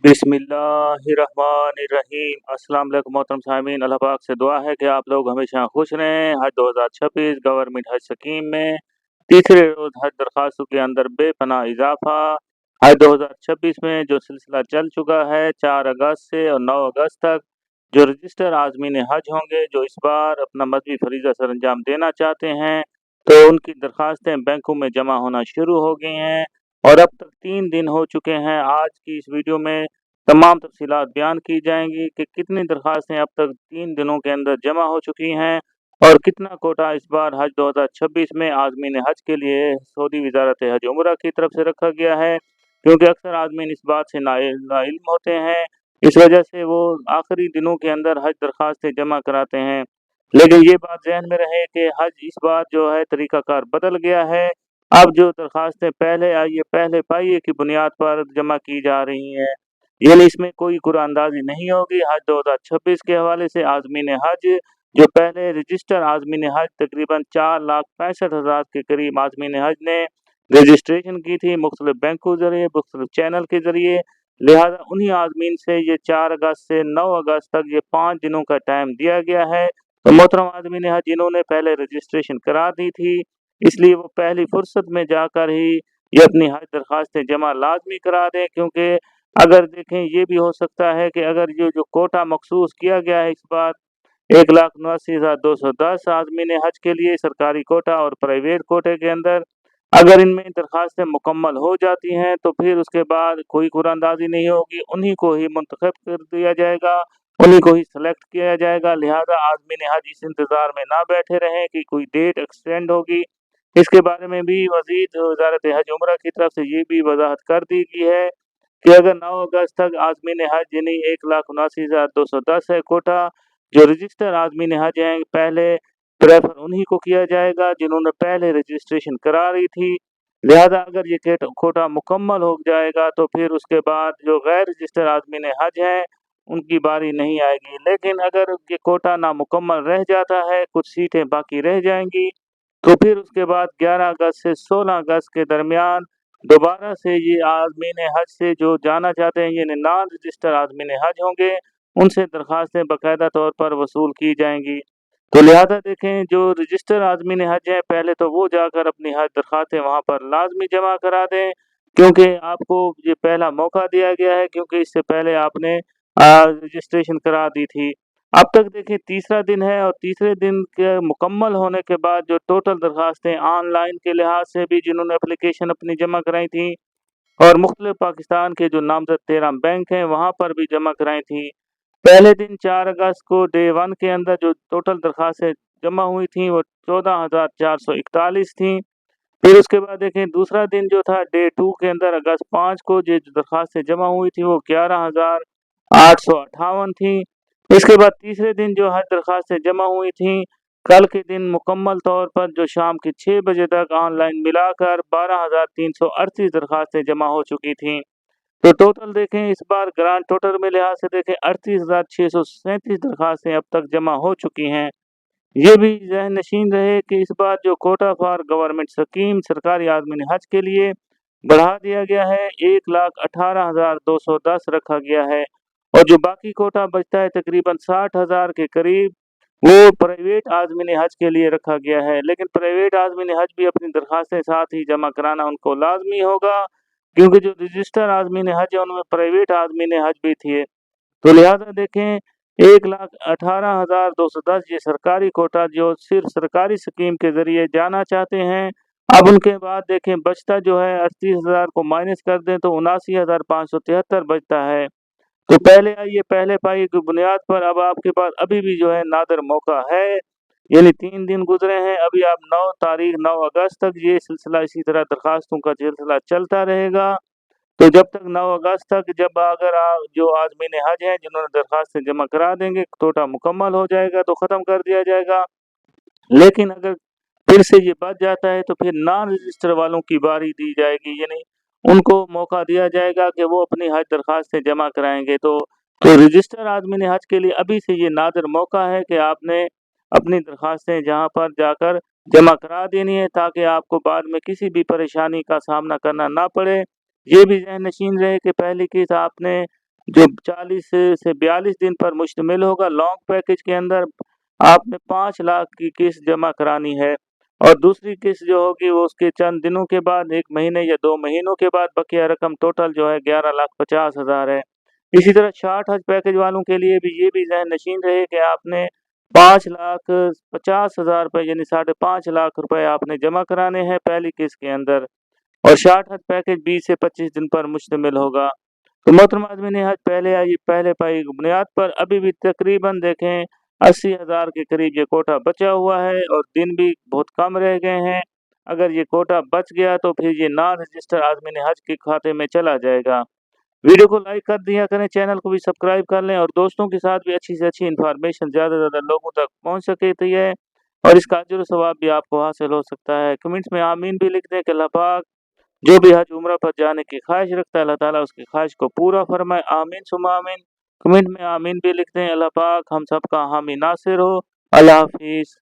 बिस्मिल्लाहिर्रहमानिर्रहीम। अस्सलाम वालेकुम मोहतरम सामीन, अल्लाह पाक से दुआ है कि आप लोग हमेशा खुश रहें। हज 2026 गवर्नमेंट हज स्कीम में तीसरे रोज हज दरखास्तों के अंदर बेपनाह इजाफा। हज 2026 में जो सिलसिला चल चुका है 4 अगस्त से और 9 अगस्त तक, जो रजिस्टर आज़मीन हज होंगे जो इस बार अपना मजहबी फरीज़ा सर अंजाम देना चाहते हैं, तो उनकी दरखास्तें बैंकों में जमा होना शुरू हो गई हैं और अब तक 3 दिन हो चुके हैं। आज की इस वीडियो में तमाम तफसीलात बयान की जाएंगी कि कितनी दरखास्तें अब तक 3 दिनों के अंदर जमा हो चुकी हैं और कितना कोटा इस बार हज 2026 में आज़मीन हज के लिए सऊदी वजारत हज उम्रा की तरफ से रखा गया है। क्योंकि अक्सर आज़मीन इस बात से नाइल्म होते हैं, इस वजह से वो आखिरी दिनों के अंदर हज दरखास्तें जमा कराते हैं। लेकिन ये बात जहन में रहे कि हज इस बार जो है तरीक़ाकार बदल गया है। अब जो दरखास्तें पहले आई है पहले पाइए की बुनियाद पर जमा की जा रही हैं, यानी इसमें कोई कुरानंदाजी नहीं होगी। हज 2026 के हवाले से आज़मीन हज जो पहले रजिस्टर आज़मीन हज तकरीबन 4,65,000 के करीब आज़मीन हज ने रजिस्ट्रेशन की थी मुख्तलिफ बैंकों के ज़रिए, मुख्तलिफ चैनल के ज़रिए। लिहाजा उन्हीं आज़मीन से ये 4 अगस्त से 9 अगस्त तक ये 5 दिनों का टाइम दिया गया है। तो मोहतरम आज़मीन हज जिन्होंने पहले रजिस्ट्रेशन करा दी थी, इसलिए वो पहली फुर्सत में जाकर ही ये अपनी हज दरखास्तें जमा लाजमी करा दें। क्योंकि अगर देखें ये भी हो सकता है कि अगर ये जो कोटा मखसूस किया गया है इस बार 1,79,210 आज़मीन हज के लिए सरकारी कोटा और प्राइवेट कोटे के अंदर, अगर इनमें दरखास्तें मुकम्मल हो जाती हैं तो फिर उसके बाद कोई कुरानंदाजी नहीं होगी, उन्हीं को ही मुंतखब कर दिया जाएगा, उन्हीं को ही सेलेक्ट किया जाएगा। लिहाजा आज़मीन हज इस इंतज़ार में ना बैठे रहें कि कोई डेट एक्सटेंड होगी। इसके बारे में भी वज़ीर वज़ारत हज उम्रा की तरफ से ये भी वजाहत कर दी गई है कि अगर 9 अगस्त तक आज़मीन हज यानी 1,79,210 है कोटा, जो रजिस्टर आज़मीन हज हैं पहले प्रेफर उन्हीं को किया जाएगा जिन्होंने पहले रजिस्ट्रेशन करा रही थी। लिहाजा अगर ये कोटा मुकम्मल हो जाएगा तो फिर उसके बाद जो गैर रजिस्टर आज़मीन हज हैं उनकी बारी नहीं आएगी। लेकिन अगर ये कोटा नामुकम्मल रह जाता है, कुछ सीटें बाकी रह जाएंगी, तो फिर उसके बाद 11 अगस्त से 16 अगस्त के दरमियान दोबारा से ये आज़मीन हज से जो जाना चाहते हैं यानी नॉन रजिस्टर आज़मीन हज होंगे, उनसे दरखास्तें बाकायदा तौर पर वसूल की जाएंगी। तो लिहाजा देखें जो रजिस्टर आज़मीन हज हैं पहले तो वो जाकर अपनी हज दरखास्तें वहाँ पर लाजमी जमा करा दें, क्योंकि आपको ये पहला मौका दिया गया है, क्योंकि इससे पहले आपने रजिस्ट्रेशन करा दी थी। अब तक देखिए तीसरा दिन है और तीसरे दिन के मुकम्मल होने के बाद जो टोटल दरखास्तें ऑनलाइन के लिहाज से भी जिन्होंने एप्लीकेशन अपनी जमा कराई थी और मुख्तलिफ पाकिस्तान के जो नामजद 13 बैंक हैं वहाँ पर भी जमा कराई थी। पहले दिन 4 अगस्त को डे 1 के अंदर जो टोटल दरखास्तें जमा हुई थी वो 14,441 थी। फिर उसके बाद देखें दूसरा दिन जो था डे 2 के अंदर अगस्त 5 को जो दरखास्तें जमा हुई थी वो 11,858 थी। इसके बाद तीसरे दिन जो हज दरखास्तें जमा हुई थी, कल के दिन मुकम्मल तौर पर जो शाम के 6 बजे तक ऑनलाइन मिलाकर 12,338 दरखास्तें जमा हो चुकी थीं। तो टोटल देखें इस बार ग्रांड टोटल में लिहाज से देखें 38,637 दरखास्तें अब तक जमा हो चुकी हैं। ये भी ज़हन नशीन रहे कि इस बार जो कोटा फॉर गवर्नमेंट स्कीम सरकारी आज़मीन हज के लिए बढ़ा दिया गया है, 1,18,210 रखा गया है और जो बाकी कोटा बचता है तकरीबन 60,000 के करीब वो प्राइवेट आज़मीन हज के लिए रखा गया है। लेकिन प्राइवेट आज़मीन हज भी अपनी दरखास्तें साथ ही जमा कराना उनको लाजमी होगा, क्योंकि जो रजिस्टर आज़मीन हज है उनमें प्राइवेट आज़मीन हज भी थी। तो लिहाजा देखें 1,18,210 ये सरकारी कोटा जो सिर्फ सरकारी स्कीम के ज़रिए जाना चाहते हैं। अब उनके बाद देखें बचता जो है 38,000 को माइनस कर दें तो 79,573 बचता है। तो पहले आइए पहले पाइए की बुनियाद पर अब आपके पास अभी भी जो है नादर मौका है, यानी 3 दिन गुजरे हैं, अभी आप 9 अगस्त तक ये सिलसिला इसी तरह दरखास्तों का सिलसिला चलता रहेगा। तो जब तक 9 अगस्त तक जब अगर जो आज़मीन हज हैं जिन्होंने दरखास्तें जमा करा देंगे, कोटा मुकम्मल हो जाएगा तो ख़त्म कर दिया जाएगा। लेकिन अगर फिर से ये बच जाता है तो फिर नॉन रजिस्टर वालों की बारी दी जाएगी, यानी उनको मौका दिया जाएगा कि वो अपनी हज दरखास्तें जमा कराएंगे। तो रजिस्टर आज़मीन हज के लिए अभी से ये नादिर मौका है कि आपने अपनी दरखास्तें जहाँ पर जाकर जमा करा देनी है, ताकि आपको बाद में किसी भी परेशानी का सामना करना ना पड़े। ये भी ज़हन नशीन रहे कि पहली किस्त आपने जो 40 से 42 दिन पर मुश्तमिल होगा। लॉन्ग पैकेज के अंदर आपने 5 लाख की किस्त जमा करानी है और दूसरी किस्त जो होगी वो उसके चंद दिनों के बाद, 1 महीने या 2 महीनों के बाद बकिया रकम टोटल जो है 11,50,000 है। इसी तरह 60 हज पैकेज वालों के लिए भी ये भी ज़हन नशीन रहे कि आपने 5,50,000 रुपये यानी 5.5 लाख रुपए आपने जमा कराने हैं पहली किस्त के अंदर और 60 हज पैकेज 20 से 25 दिन पर मुश्तमिल होगा। तो मोहतरम आदमीन हज पहले पाई की बुनियाद पर अभी भी तकरीबन देखें 80,000 के करीब ये कोटा बचा हुआ है और दिन भी बहुत कम रह गए हैं। अगर ये कोटा बच गया तो फिर ये नॉन रजिस्टर आदमीन हज के खाते में चला जाएगा। वीडियो को लाइक कर दिया करें, चैनल को भी सब्सक्राइब कर लें और दोस्तों के साथ भी अच्छी से अच्छी इन्फॉर्मेशन ज़्यादा से ज़्यादा लोगों तक पहुंच सके तो ये और इसका अजर सवाब भी आपको हासिल हो सकता है। कमेंट्स में आमीन भी लिख दें कि अल्लाह पाक जो भी हज उम्रा पर जाने की ख्वाहिश रखता है अल्लाह ताला उसकी ख्वाहिश को पूरा फरमाए। आमीन सुमा आमीन। कमेंट में आमीन भी लिख दें। अल्लाह पाक हम सबका हामी नासिर हो। अल्लाह हाफिज़।